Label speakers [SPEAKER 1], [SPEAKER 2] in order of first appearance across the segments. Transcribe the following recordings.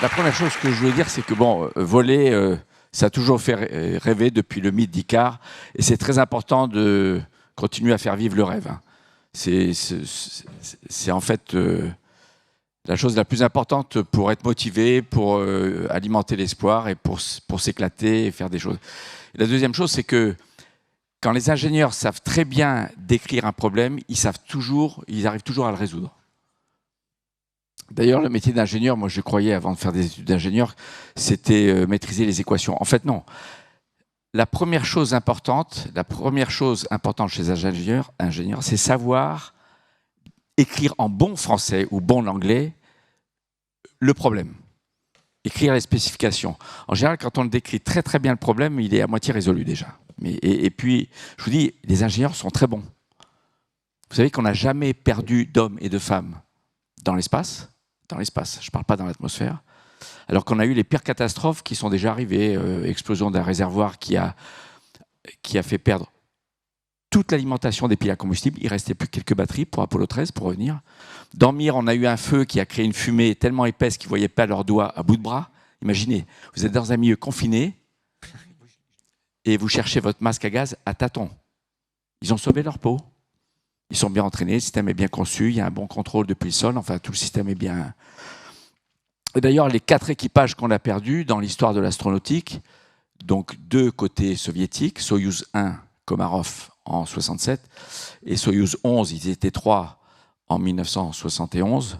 [SPEAKER 1] La première chose que je voulais dire, c'est que bon, voler, ça a toujours fait rêver depuis le mythe d'Icare, et c'est très important de continuer à faire vivre le rêve. Hein. C'est en fait la chose la plus importante pour être motivé, pour alimenter l'espoir et pour s'éclater et faire des choses. Et la deuxième chose, c'est que quand les ingénieurs savent très bien décrire un problème, ils arrivent toujours à le résoudre. D'ailleurs, le métier d'ingénieur, moi je croyais avant de faire des études d'ingénieur, c'était maîtriser les équations. En fait, non. La première chose importante chez les ingénieurs, c'est savoir écrire en bon français ou bon anglais le problème. Écrire les spécifications. En général, quand on décrit très très bien le problème, il est à moitié résolu déjà. Et puis, je vous dis, les ingénieurs sont très bons. Vous savez qu'on n'a jamais perdu d'hommes et de femmes dans l'espace. Je ne parle pas dans l'atmosphère. Alors qu'on a eu les pires catastrophes qui sont déjà arrivées. Explosion d'un réservoir qui a fait perdre toute l'alimentation des piles à combustible. Il ne restait plus que quelques batteries pour Apollo 13 pour revenir. Dans Mir, on a eu un feu qui a créé une fumée tellement épaisse qu'ils ne voyaient pas leurs doigts à bout de bras. Imaginez, vous êtes dans un milieu confiné et vous cherchez votre masque à gaz à tâtons. Ils ont sauvé leur peau. Ils sont bien entraînés, le système est bien conçu, il y a un bon contrôle depuis le sol, enfin tout le système est bien... Et d'ailleurs, les 4 équipages qu'on a perdus dans l'histoire de l'astronautique, donc 2 côtés soviétiques, Soyouz 1, Komarov en 67, et Soyouz 11, ils étaient 3 en 1971,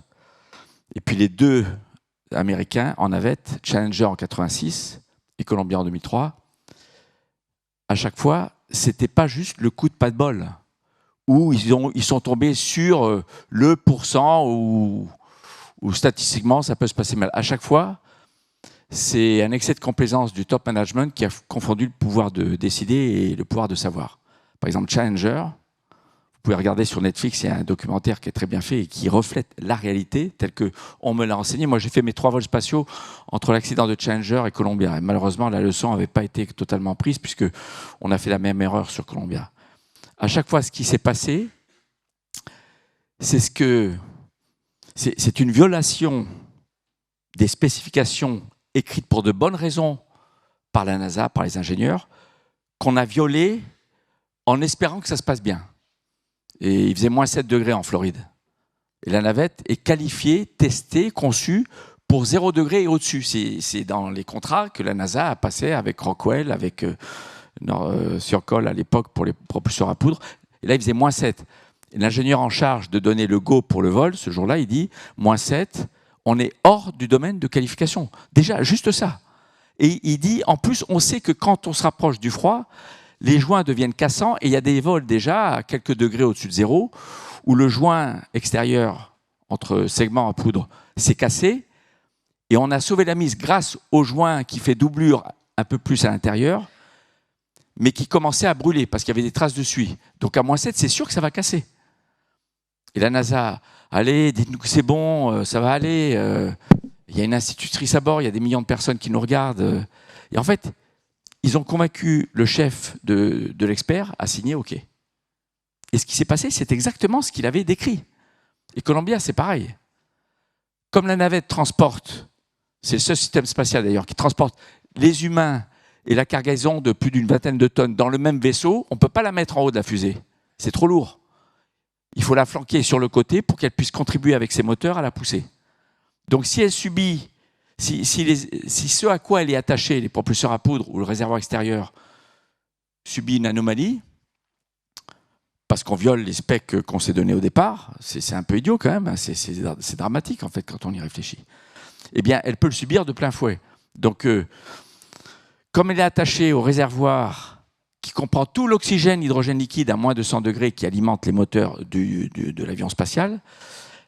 [SPEAKER 1] et puis les 2 américains en navette, Challenger en 86 et Columbia en 2003, à chaque fois, c'était pas juste le coup de pas de bol, où ils sont tombés sur le pourcent où statistiquement ça peut se passer mal. À chaque fois, c'est un excès de complaisance du top management qui a confondu le pouvoir de décider et le pouvoir de savoir. Par exemple, Challenger, vous pouvez regarder sur Netflix, il y a un documentaire qui est très bien fait et qui reflète la réalité telle qu'on me l'a enseigné. Moi, j'ai fait mes 3 vols spatiaux entre l'accident de Challenger et Columbia. Et malheureusement, la leçon n'avait pas été totalement prise puisqu'on a fait la même erreur sur Columbia. À chaque fois, ce qui s'est passé, c'est une violation des spécifications écrites pour de bonnes raisons par la NASA, par les ingénieurs, qu'on a violé en espérant que ça se passe bien. Et il faisait moins 7 degrés en Floride. Et la navette est qualifiée, testée, conçue pour 0 degré et au-dessus. C'est dans les contrats que la NASA a passé avec Rockwell, avec Sircol à l'époque pour les propulseurs à poudre. Et là, il faisait moins 7. Et l'ingénieur en charge de donner le go pour le vol, ce jour-là, il dit moins 7, on est hors du domaine de qualification. Déjà, juste ça. Et il dit, en plus, on sait que quand on se rapproche du froid, les joints deviennent cassants et il y a des vols déjà à quelques degrés au-dessus de 0 où le joint extérieur entre segments à poudre s'est cassé et on a sauvé la mise grâce au joint qui fait doublure un peu plus à l'intérieur mais qui commençait à brûler parce qu'il y avait des traces de suie. Donc à moins 7, c'est sûr que ça va casser. Et la NASA, allez, dites-nous que c'est bon, ça va aller. Il y a une institutrice à bord, il y a des millions de personnes qui nous regardent. Et en fait, ils ont convaincu le chef de l'expert à signer OK. Et ce qui s'est passé, c'est exactement ce qu'il avait décrit. Et Columbia, c'est pareil. Comme la navette transporte, c'est le seul système spatial d'ailleurs qui transporte les humains et la cargaison de plus d'une vingtaine de tonnes dans le même vaisseau, on ne peut pas la mettre en haut de la fusée. C'est trop lourd. Il faut la flanquer sur le côté pour qu'elle puisse contribuer avec ses moteurs à la pousser. Donc si elle subit, si ce à quoi elle est attachée, les propulseurs à poudre ou le réservoir extérieur, subit une anomalie, parce qu'on viole les specs qu'on s'est donnés au départ, c'est un peu idiot quand même, c'est dramatique en fait quand on y réfléchit, eh bien elle peut le subir de plein fouet. Donc comme elle est attachée au réservoir qui comprend tout l'oxygène, l'hydrogène liquide à moins de 100 degrés qui alimente les moteurs de l'avion spatial,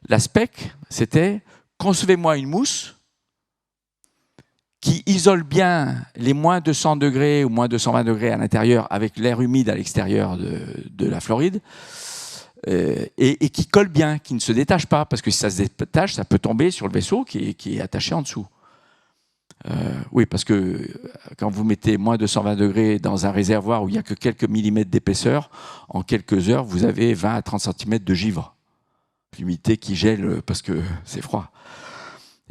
[SPEAKER 1] la spec, c'était « concevez-moi une mousse qui isole bien les moins 200 degrés ou moins 220 degrés à l'intérieur avec l'air humide à l'extérieur de la Floride et qui colle bien, qui ne se détache pas, parce que si ça se détache, ça peut tomber sur le vaisseau qui est attaché en dessous. » Oui, parce que quand vous mettez moins de 120 degrés dans un réservoir où il n'y a que quelques millimètres d'épaisseur, en quelques heures, vous avez 20 à 30 cm de givre. L'humidité qui gèle parce que c'est froid.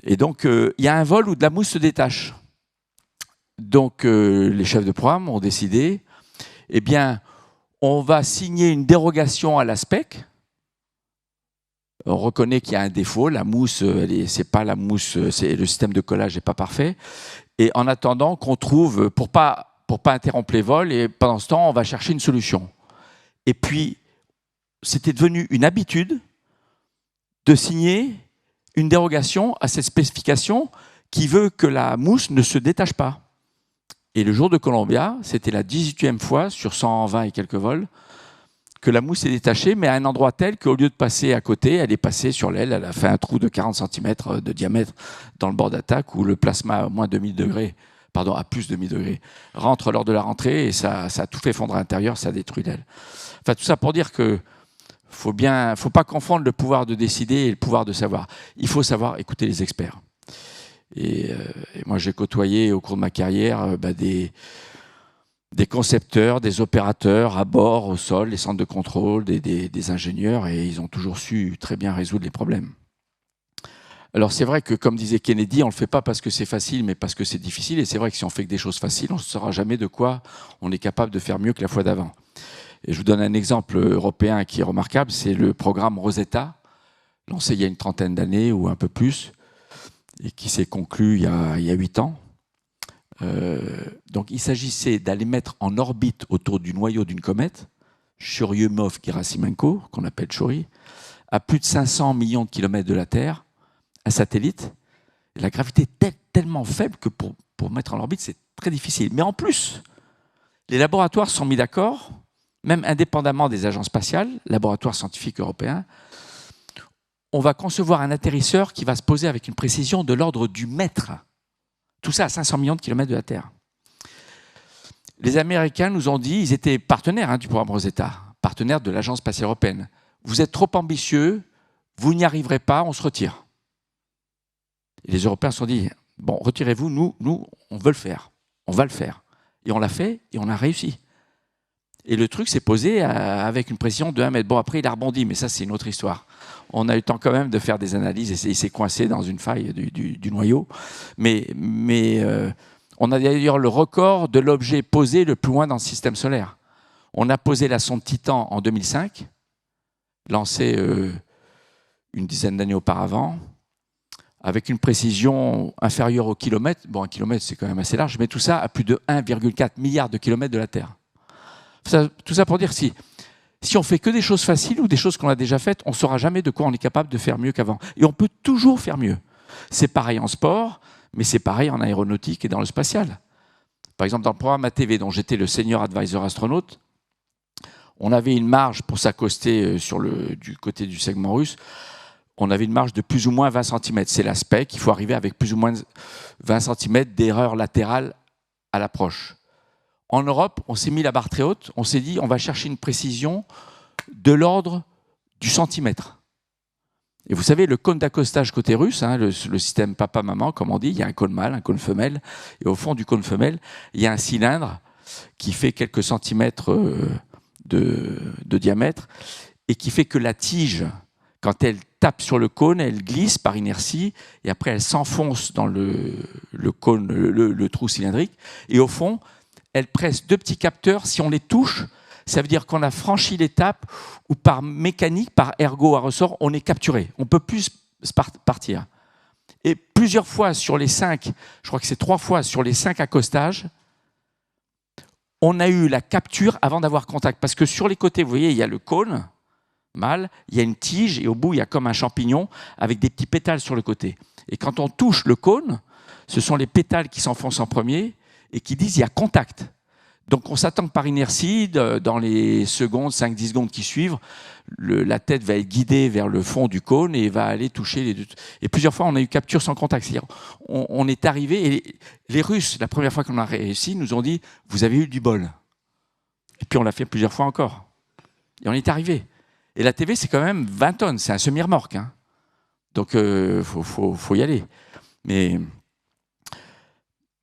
[SPEAKER 1] Et donc, il y a un vol où de la mousse se détache. Donc, les chefs de programme ont décidé, eh bien, on va signer une dérogation à la SPEC. On reconnaît qu'il y a un défaut, la mousse, c'est pas la mousse, le système de collage n'est pas parfait. Et en attendant qu'on trouve, pour pas interrompre les vols, et pendant ce temps, on va chercher une solution. Et puis, c'était devenu une habitude de signer une dérogation à cette spécification qui veut que la mousse ne se détache pas. Et le jour de Columbia, c'était la 18e fois sur 120 et quelques vols que la mousse est détachée, mais à un endroit tel qu'au lieu de passer à côté, elle est passée sur l'aile, elle a fait un trou de 40 cm de diamètre dans le bord d'attaque où le plasma à moins 2000 degrés, pardon, à plus de 1000 degrés, rentre lors de la rentrée et ça a tout fait fondre à l'intérieur, ça détruit l'aile. Enfin, tout ça pour dire que faut pas confondre le pouvoir de décider et le pouvoir de savoir. Il faut savoir écouter les experts. Et moi, j'ai côtoyé au cours de ma carrière des concepteurs, des opérateurs à bord, au sol, les centres de contrôle, des ingénieurs, et ils ont toujours su très bien résoudre les problèmes. Alors c'est vrai que, comme disait Kennedy, on ne le fait pas parce que c'est facile, mais parce que c'est difficile, et c'est vrai que si on fait que des choses faciles, on ne saura jamais de quoi on est capable de faire mieux que la fois d'avant. Et je vous donne un exemple européen qui est remarquable, c'est le programme Rosetta, lancé il y a une trentaine d'années ou un peu plus, et qui s'est conclu il y a 8 ans. Donc il s'agissait d'aller mettre en orbite autour du noyau d'une comète, Churyumov-Gerasimenko, qu'on appelle Chury, à plus de 500 millions de kilomètres de la Terre, un satellite. Et la gravité est tellement faible que pour mettre en orbite, c'est très difficile. Mais en plus, les laboratoires se sont mis d'accord, même indépendamment des agences spatiales, laboratoires scientifiques européens. On va concevoir un atterrisseur qui va se poser avec une précision de l'ordre du mètre. Tout ça à 500 millions de kilomètres de la Terre. Les Américains nous ont dit, ils étaient partenaires du programme Rosetta, partenaires de l'Agence spatiale européenne. Vous êtes trop ambitieux, vous n'y arriverez pas, on se retire. Et les Européens se sont dit, bon, retirez-vous, nous, on veut le faire, on va le faire. Et on l'a fait et on a réussi. Et le truc s'est posé avec une précision de 1 mètre. Bon, après, il a rebondi, mais ça, c'est une autre histoire. On a eu le temps quand même de faire des analyses et il s'est coincé dans une faille du noyau. Mais on a d'ailleurs le record de l'objet posé le plus loin dans le système solaire. On a posé la sonde Titan en 2005, lancée une dizaine d'années auparavant, avec une précision inférieure au kilomètre. Bon, un kilomètre, c'est quand même assez large, mais tout ça à plus de 1,4 milliard de kilomètres de la Terre. Tout ça pour dire si on fait que des choses faciles ou des choses qu'on a déjà faites, on ne saura jamais de quoi on est capable de faire mieux qu'avant. Et on peut toujours faire mieux. C'est pareil en sport, mais c'est pareil en aéronautique et dans le spatial. Par exemple, dans le programme ATV, dont j'étais le senior advisor astronaute, on avait une marge pour s'accoster du côté du segment russe. On avait une marge de plus ou moins 20 cm. C'est la SPEC, il faut arriver avec plus ou moins 20 cm d'erreur latérale à l'approche. En Europe, on s'est mis la barre très haute, on s'est dit on va chercher une précision de l'ordre du centimètre. Et vous savez, le cône d'accostage côté russe, le système papa-maman, comme on dit, il y a un cône mâle, un cône femelle, et au fond du cône femelle, il y a un cylindre qui fait quelques centimètres de diamètre, et qui fait que la tige, quand elle tape sur le cône, elle glisse par inertie, et après elle s'enfonce dans le cône, le trou cylindrique, et au fond, elle presse 2 petits capteurs. Si on les touche, ça veut dire qu'on a franchi l'étape où par mécanique, par ergot à ressort, on est capturé. On ne peut plus partir. Et plusieurs fois sur les 5, je crois que c'est 3 fois sur les 5 accostages, on a eu la capture avant d'avoir contact. Parce que sur les côtés, vous voyez, il y a le cône mâle, il y a une tige et au bout, il y a comme un champignon avec des petits pétales sur le côté. Et quand on touche le cône, ce sont les pétales qui s'enfoncent en premier et qui disent qu'il y a contact. Donc on s'attend que par inertie, dans les secondes, 5-10 secondes qui suivent, la tête va être guidée vers le fond du cône et va aller toucher les deux. Et plusieurs fois, on a eu capture sans contact. C'est-à-dire, on est arrivé, et les Russes, la première fois qu'on a réussi, nous ont dit « vous avez eu du bol ». Et puis on l'a fait plusieurs fois encore. Et on est arrivé. Et la TV, c'est quand même 20 tonnes, c'est un semi-remorque. Donc faut y aller. Mais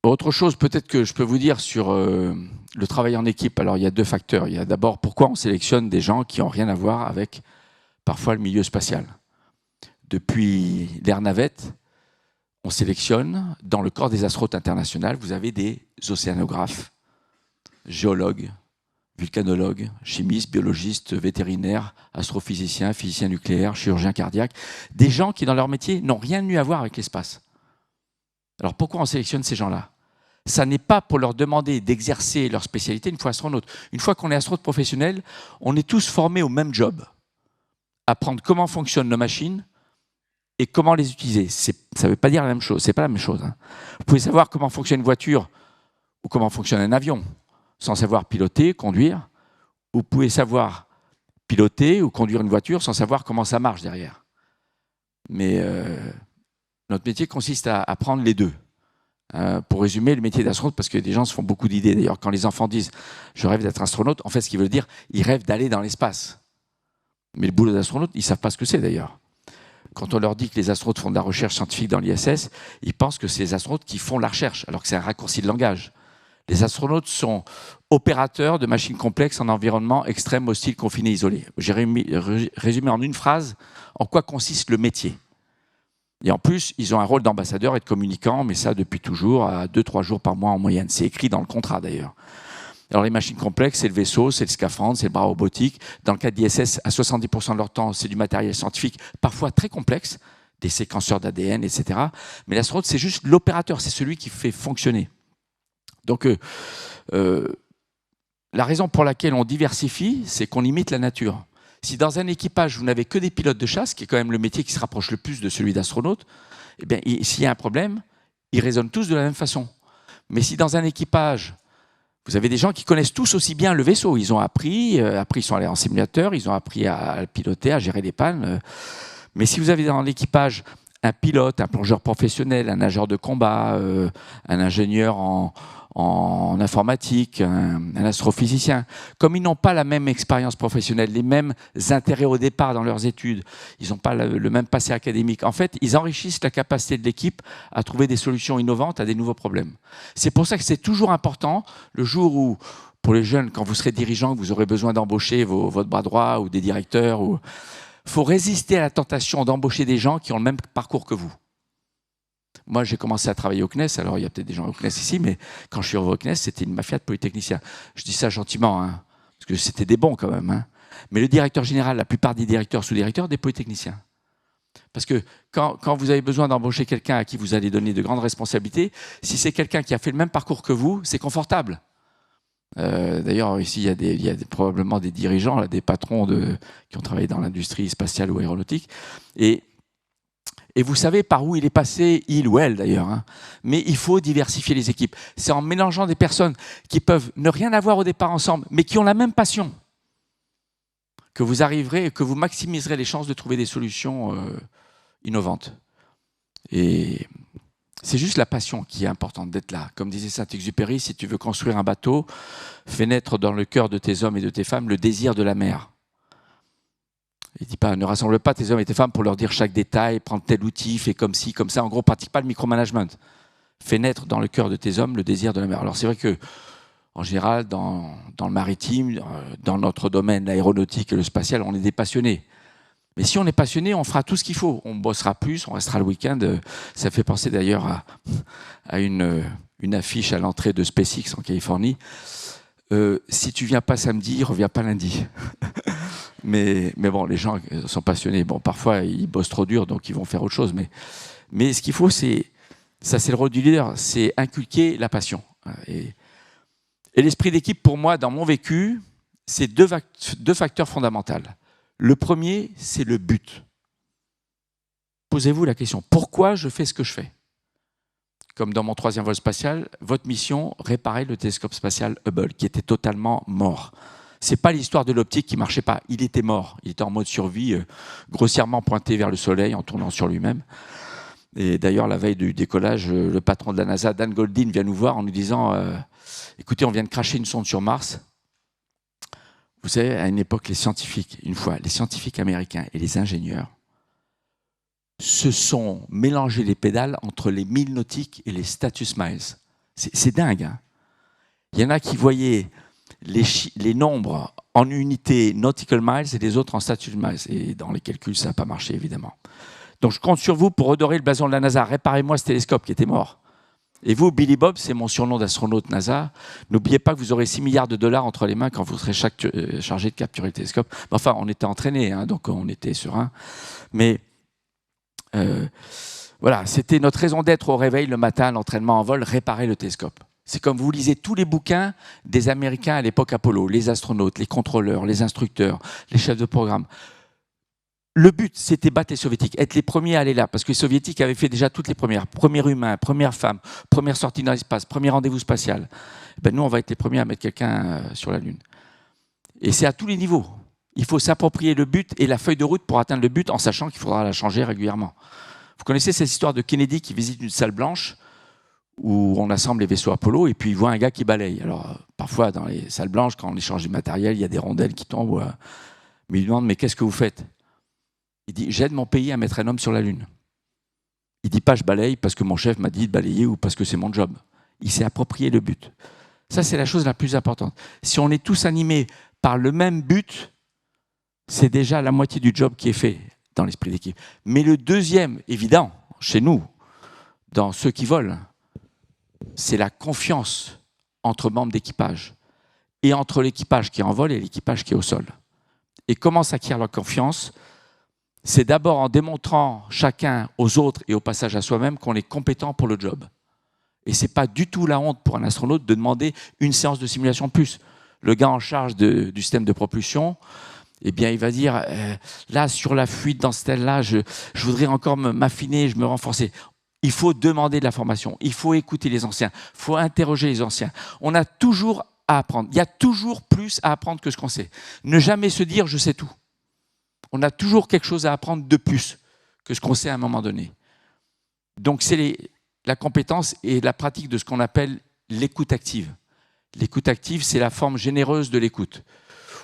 [SPEAKER 1] autre chose peut-être que je peux vous dire sur le travail en équipe. Alors il y a 2 facteurs. Il y a d'abord pourquoi on sélectionne des gens qui n'ont rien à voir avec parfois le milieu spatial. Depuis l'ère navette, on sélectionne, dans le corps des astronautes internationaux, vous avez des océanographes, géologues, vulcanologues, chimistes, biologistes, vétérinaires, astrophysiciens, physiciens nucléaires, chirurgiens cardiaques, des gens qui, dans leur métier, n'ont rien de mieux à voir avec l'espace. Alors pourquoi on sélectionne ces gens-là? Ça n'est pas pour leur demander d'exercer leur spécialité une fois astronaute. Une fois qu'on est astronaute professionnel, on est tous formés au même job. Apprendre comment fonctionnent nos machines et comment les utiliser. Ça ne veut pas dire la même chose, c'est pas la même chose. Hein. Vous pouvez savoir comment fonctionne une voiture ou comment fonctionne un avion, sans savoir piloter, conduire. Vous pouvez savoir piloter ou conduire une voiture sans savoir comment ça marche derrière. Mais notre métier consiste à apprendre les deux. Pour résumer le métier d'astronaute, parce que des gens se font beaucoup d'idées. D'ailleurs, quand les enfants disent « je rêve d'être astronaute », en fait, ce qu'ils veulent dire, ils rêvent d'aller dans l'espace. Mais le boulot d'astronaute, ils ne savent pas ce que c'est d'ailleurs. Quand on leur dit que les astronautes font de la recherche scientifique dans l'ISS, ils pensent que c'est les astronautes qui font la recherche, alors que c'est un raccourci de langage. Les astronautes sont opérateurs de machines complexes en environnement extrême, hostile, confiné, isolé. J'ai résumé en une phrase en quoi consiste le métier. Et en plus, ils ont un rôle d'ambassadeur et de communicant, mais ça depuis toujours, à 2-3 jours par mois en moyenne. C'est écrit dans le contrat d'ailleurs. Alors les machines complexes, c'est le vaisseau, c'est le scaphandre, c'est le bras robotique. Dans le cas d'ISS, à 70% de leur temps, c'est du matériel scientifique, parfois très complexe, des séquenceurs d'ADN, etc. Mais l'astronaute, c'est juste l'opérateur, c'est celui qui fait fonctionner. Donc, la raison pour laquelle on diversifie, c'est qu'on imite la nature. Si dans un équipage, vous n'avez que des pilotes de chasse, qui est quand même le métier qui se rapproche le plus de celui d'astronaute, eh bien, s'il y a un problème, ils raisonnent tous de la même façon. Mais si dans un équipage, vous avez des gens qui connaissent tous aussi bien le vaisseau, ils ont appris, après ils sont allés en simulateur, ils ont appris à piloter, à gérer des pannes. Mais si vous avez dans l'équipage un pilote, un plongeur professionnel, un nageur de combat, un ingénieur en informatique, un astrophysicien. Comme ils n'ont pas la même expérience professionnelle, les mêmes intérêts au départ dans leurs études, ils n'ont pas le même passé académique, en fait, ils enrichissent la capacité de l'équipe à trouver des solutions innovantes à des nouveaux problèmes. C'est pour ça que c'est toujours important, le jour où, pour les jeunes, quand vous serez dirigeant, que vous aurez besoin d'embaucher votre bras droit ou des directeurs, il faut résister à la tentation d'embaucher des gens qui ont le même parcours que vous. Moi, j'ai commencé à travailler au CNES, alors il y a peut-être des gens au CNES ici, mais quand je suis arrivé au CNES, c'était une mafia de polytechniciens. Je dis ça gentiment, hein, parce que c'était des bons quand même. Hein. Mais le directeur général, la plupart des directeurs, sous-directeurs, des polytechniciens. Parce que quand vous avez besoin d'embaucher quelqu'un à qui vous allez donner de grandes responsabilités, si c'est quelqu'un qui a fait le même parcours que vous, c'est confortable. D'ailleurs, ici, il y a probablement des dirigeants, là, des patrons qui ont travaillé dans l'industrie spatiale ou aéronautique. Et vous savez par où il est passé, il ou elle d'ailleurs. Hein. Mais il faut diversifier les équipes. C'est en mélangeant des personnes qui peuvent ne rien avoir au départ ensemble, mais qui ont la même passion, que vous arriverez, que vous maximiserez les chances de trouver des solutions innovantes. Et c'est juste la passion qui est importante d'être là. Comme disait Saint-Exupéry, si tu veux construire un bateau, fais naître dans le cœur de tes hommes et de tes femmes le désir de la mer. Il ne dit pas, ne rassemble pas tes hommes et tes femmes pour leur dire chaque détail, prends tel outil, fais comme ci, comme ça. En gros, pratique pas le micromanagement. Fais naître dans le cœur de tes hommes le désir de la mer. Alors c'est vrai que, en général, dans le maritime, dans notre domaine, l'aéronautique et le spatial, on est des passionnés. Mais si on est passionné, on fera tout ce qu'il faut. On bossera plus, on restera le week-end. Ça fait penser d'ailleurs à une affiche à l'entrée de SpaceX en Californie. Si tu viens pas samedi, reviens pas lundi. mais bon, les gens sont passionnés. Bon, parfois, ils bossent trop dur, donc ils vont faire autre chose. Mais ce qu'il faut, c'est le rôle du leader, c'est inculquer la passion. Et l'esprit d'équipe, pour moi, dans mon vécu, c'est deux facteurs fondamentaux. Le premier, c'est le but. Posez-vous la question, pourquoi je fais ce que je fais? Comme dans mon 3e vol spatial, votre mission, réparer le télescope spatial Hubble, qui était totalement mort. Ce n'est pas l'histoire de l'optique qui ne marchait pas, il était mort. Il était en mode survie, grossièrement pointé vers le Soleil, en tournant sur lui-même. Et d'ailleurs, la veille du décollage, le patron de la NASA, Dan Goldin, vient nous voir en nous disant « Écoutez, on vient de cracher une sonde sur Mars. » Vous savez, à une époque, les scientifiques américains et les ingénieurs se sont mélangés les pédales entre les milles nautiques et les status miles. C'est dingue. Hein. Il y en a qui voyaient les nombres en unités nautical miles et les autres en status miles. Et dans les calculs, ça n'a pas marché, évidemment. Donc je compte sur vous pour redorer le blason de la NASA. Réparez-moi ce télescope qui était mort. Et vous, Billy Bob, c'est mon surnom d'astronaute NASA. N'oubliez pas que vous aurez 6 milliards de dollars entre les mains quand vous serez chargé de capturer le télescope. Enfin, on était entraînés, hein, donc on était serein. Mais voilà, c'était notre raison d'être au réveil le matin, l'entraînement en vol, réparer le télescope. C'est comme vous lisez tous les bouquins des Américains à l'époque Apollo, les astronautes, les contrôleurs, les instructeurs, les chefs de programme. Le but, c'était battre les Soviétiques, être les premiers à aller là, parce que les Soviétiques avaient fait déjà toutes les premières. Premier humain, première femme, première sortie dans l'espace, premier rendez-vous spatial. Ben nous, on va être les premiers à mettre quelqu'un sur la Lune. Et c'est à tous les niveaux. Il faut s'approprier le but et la feuille de route pour atteindre le but en sachant qu'il faudra la changer régulièrement. Vous connaissez cette histoire de Kennedy qui visite une salle blanche où on assemble les vaisseaux Apollo et puis il voit un gars qui balaye. Alors, parfois, dans les salles blanches, quand on échange du matériel, il y a des rondelles qui tombent. Mais il demande, mais qu'est-ce que vous faites ? Il dit, j'aide mon pays à mettre un homme sur la Lune. Il ne dit pas, je balaye parce que mon chef m'a dit de balayer ou parce que c'est mon job. Il s'est approprié le but. Ça, c'est la chose la plus importante. Si on est tous animés par le même but, c'est déjà la moitié du job qui est fait dans l'esprit d'équipe. Mais le deuxième, évident, chez nous, dans ceux qui volent, c'est la confiance entre membres d'équipage et entre l'équipage qui est en vol et l'équipage qui est au sol. Et comment s'acquiert la confiance ? C'est d'abord en démontrant chacun aux autres et au passage à soi-même qu'on est compétent pour le job. Et ce n'est pas du tout la honte pour un astronaute de demander une séance de simulation de plus. Le gars en charge du système de propulsion, eh bien, il va dire là, sur la fuite dans ce tel-là, je voudrais encore m'affiner, me renforcer. Il faut demander de la formation, il faut écouter les anciens, il faut interroger les anciens. On a toujours à apprendre. Il y a toujours plus à apprendre que ce qu'on sait. Ne jamais se dire « je sais tout ». On a toujours quelque chose à apprendre de plus que ce qu'on sait à un moment donné. Donc c'est la compétence et la pratique de ce qu'on appelle l'écoute active. L'écoute active, c'est la forme généreuse de l'écoute.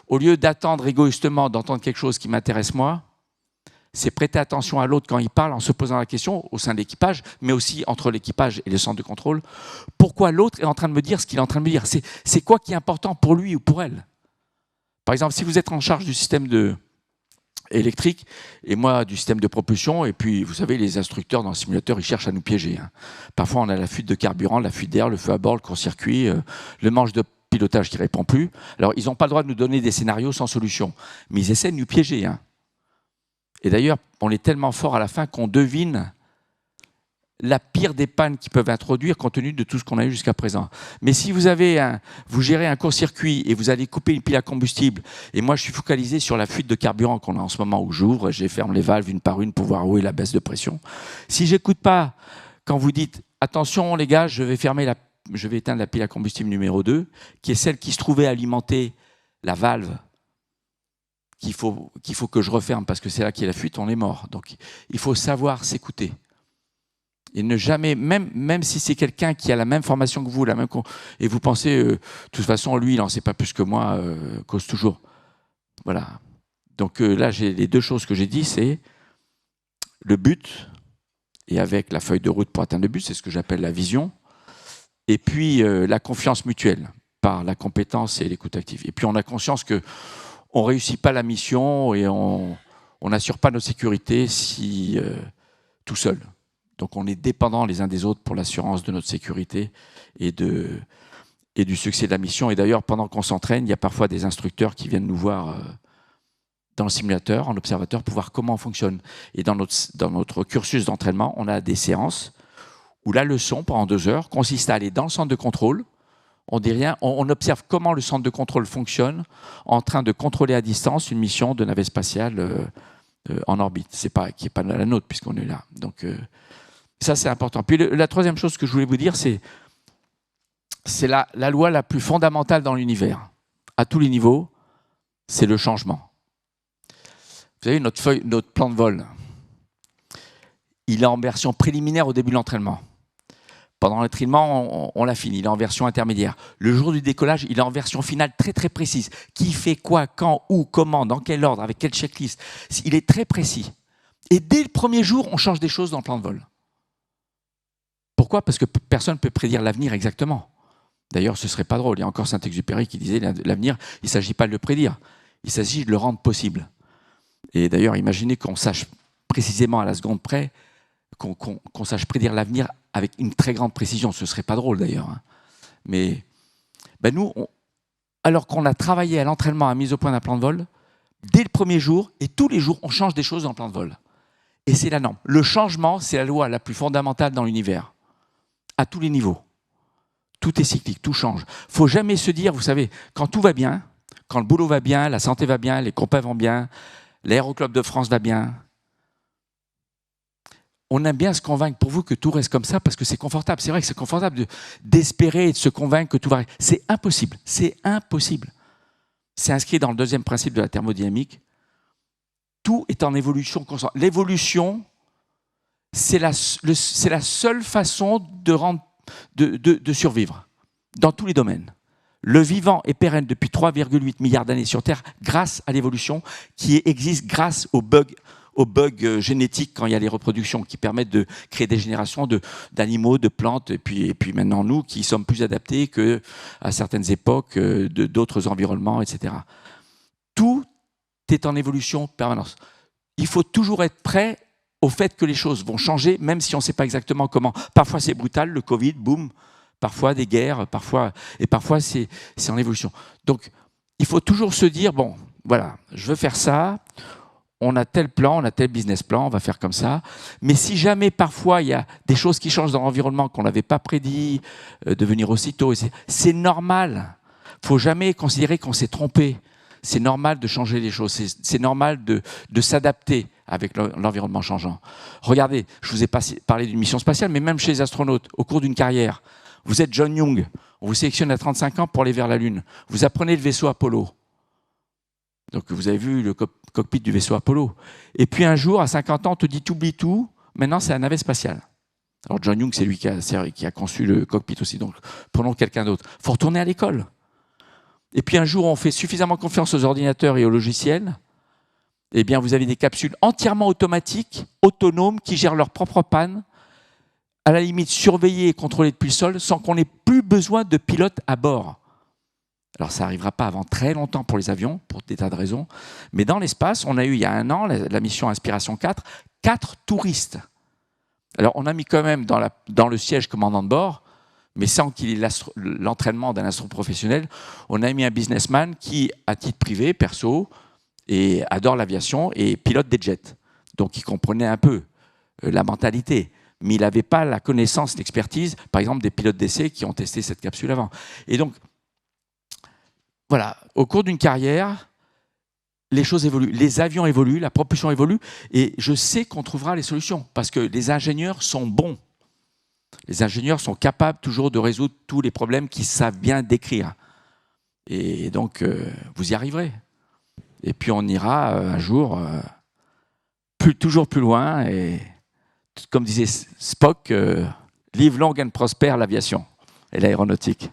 [SPEAKER 1] Au lieu d'attendre égoïstement d'entendre quelque chose qui m'intéresse moi, c'est prêter attention à l'autre quand il parle en se posant la question au sein de l'équipage, mais aussi entre l'équipage et le centre de contrôle. Pourquoi l'autre est en train de me dire ce qu'il est en train de me dire ? C'est quoi qui est important pour lui ou pour elle ? Par exemple, si vous êtes en charge du système électrique et moi du système de propulsion, et puis vous savez, les instructeurs dans le simulateur, ils cherchent à nous piéger. Hein. Parfois, on a la fuite de carburant, la fuite d'air, le feu à bord, le court-circuit, le manche de pilotage qui ne répond plus. Alors, ils n'ont pas le droit de nous donner des scénarios sans solution, mais ils essaient de nous piéger. Hein. Et d'ailleurs, on est tellement fort à la fin qu'on devine la pire des pannes qu'ils peuvent introduire compte tenu de tout ce qu'on a eu jusqu'à présent. Mais si vous gérez un court-circuit et vous allez couper une pile à combustible, et moi je suis focalisé sur la fuite de carburant qu'on a en ce moment où j'ouvre, je ferme les valves une par une pour voir où est la baisse de pression. Si j'écoute pas quand vous dites attention les gars, je vais éteindre la pile à combustible numéro 2, qui est celle qui se trouvait alimenter la valve qu'il faut que je referme parce que c'est là qu'il y a la fuite, on est mort. Donc il faut savoir s'écouter. Et ne jamais, même si c'est quelqu'un qui a la même formation que vous, et vous pensez, de toute façon, lui, il n'en sait pas plus que moi, cause toujours. Voilà. Donc là, les deux choses que j'ai dit, c'est le but, et avec la feuille de route pour atteindre le but, c'est ce que j'appelle la vision, et puis la confiance mutuelle, par la compétence et l'écoute active. Et puis on a conscience qu'on ne réussit pas la mission et on n'assure pas notre sécurité tout seul. Donc on est dépendants les uns des autres pour l'assurance de notre sécurité et du succès de la mission. Et d'ailleurs, pendant qu'on s'entraîne, il y a parfois des instructeurs qui viennent nous voir dans le simulateur, en observateur, pour voir comment on fonctionne. Et dans notre cursus d'entraînement, on a des séances où la leçon, pendant 2 heures, consiste à aller dans le centre de contrôle. On dit rien, on observe comment le centre de contrôle fonctionne en train de contrôler à distance une mission de navette spatiale en orbite. Qui n'est pas la nôtre, puisqu'on est là. Donc, ça, c'est important. Puis la troisième chose que je voulais vous dire, c'est la loi la plus fondamentale dans l'univers, à tous les niveaux, c'est le changement. Vous savez, notre plan de vol, il est en version préliminaire au début de l'entraînement. Pendant l'entraînement, on l'a fini, il est en version intermédiaire. Le jour du décollage, il est en version finale très très précise. Qui fait quoi, quand, où, comment, dans quel ordre, avec quelle checklist. Il est très précis. Et dès le premier jour, on change des choses dans le plan de vol. Pourquoi ? Parce que personne ne peut prédire l'avenir exactement. D'ailleurs, ce ne serait pas drôle. Il y a encore Saint-Exupéry qui disait l'avenir, il ne s'agit pas de le prédire, il s'agit de le rendre possible. Et d'ailleurs, imaginez qu'on sache précisément à la seconde près, qu'on sache prédire l'avenir avec une très grande précision. Ce ne serait pas drôle d'ailleurs. Hein. Mais ben nous, alors qu'on a travaillé à l'entraînement, à la mise au point d'un plan de vol, dès le premier jour, et tous les jours, on change des choses dans le plan de vol. Et c'est la norme. Le changement, c'est la loi la plus fondamentale dans l'univers, à tous les niveaux. Tout est cyclique, tout change. Il ne faut jamais se dire, vous savez, quand tout va bien, quand le boulot va bien, la santé va bien, les copains vont bien, l'Aéroclub de France va bien, on aime bien se convaincre pour vous que tout reste comme ça parce que c'est confortable. C'est vrai que c'est confortable d'espérer et de se convaincre que tout va rester. C'est impossible. C'est impossible. C'est inscrit dans le deuxième principe de la thermodynamique. Tout est en évolution constante. L'évolution, c'est la seule façon de survivre dans tous les domaines. Le vivant est pérenne depuis 3,8 milliards d'années sur Terre grâce à l'évolution qui existe grâce aux bugs génétiques quand il y a les reproductions qui permettent de créer des générations d'animaux, de plantes, et puis maintenant nous qui sommes plus adaptés qu'à certaines époques d'autres environnements, etc. Tout est en évolution permanente. Il faut toujours être prêt au fait que les choses vont changer, même si on ne sait pas exactement comment. Parfois c'est brutal, le Covid, boum, parfois des guerres, parfois c'est en évolution. Donc il faut toujours se dire, bon, voilà, je veux faire ça, on a tel plan, on a tel business plan, on va faire comme ça. Mais si jamais parfois il y a des choses qui changent dans l'environnement qu'on n'avait pas prédit, de venir aussitôt, c'est normal. Il ne faut jamais considérer qu'on s'est trompé. C'est normal de changer les choses, c'est normal de s'adapter avec l'environnement changeant. Regardez, je vous ai parlé d'une mission spatiale, mais même chez les astronautes, au cours d'une carrière, vous êtes John Young, on vous sélectionne à 35 ans pour aller vers la Lune. Vous apprenez le vaisseau Apollo. Donc vous avez vu le cockpit du vaisseau Apollo. Et puis un jour, à 50 ans, on te dit t'oublies tout, maintenant c'est la navette spatiale. Alors John Young, c'est lui qui a conçu le cockpit aussi, donc prenons quelqu'un d'autre. Il faut retourner à l'école. Et puis un jour, on fait suffisamment confiance aux ordinateurs et aux logiciels, eh bien vous avez des capsules entièrement automatiques, autonomes, qui gèrent leur propre panne, à la limite surveillées et contrôlées depuis le sol, sans qu'on n'ait plus besoin de pilote à bord. Alors ça n'arrivera pas avant très longtemps pour les avions, pour des tas de raisons, mais dans l'espace, on a eu il y a un an, la mission Inspiration 4, 4 touristes. Alors on a mis quand même dans le siège commandant de bord, mais sans qu'il ait l'entraînement d'un astro professionnel, on a mis un businessman qui, à titre privé, perso, et adore l'aviation et pilote des jets. Donc il comprenait un peu la mentalité, mais il n'avait pas la connaissance, l'expertise, par exemple, des pilotes d'essai qui ont testé cette capsule avant. Et donc, voilà, au cours d'une carrière, les choses évoluent, les avions évoluent, la propulsion évolue, et je sais qu'on trouvera les solutions, parce que les ingénieurs sont bons. Les ingénieurs sont capables toujours de résoudre tous les problèmes qu'ils savent bien décrire. Et donc, vous y arriverez. Et puis, on ira un jour toujours plus loin. Et comme disait Spock, live long and prosper l'aviation et l'aéronautique.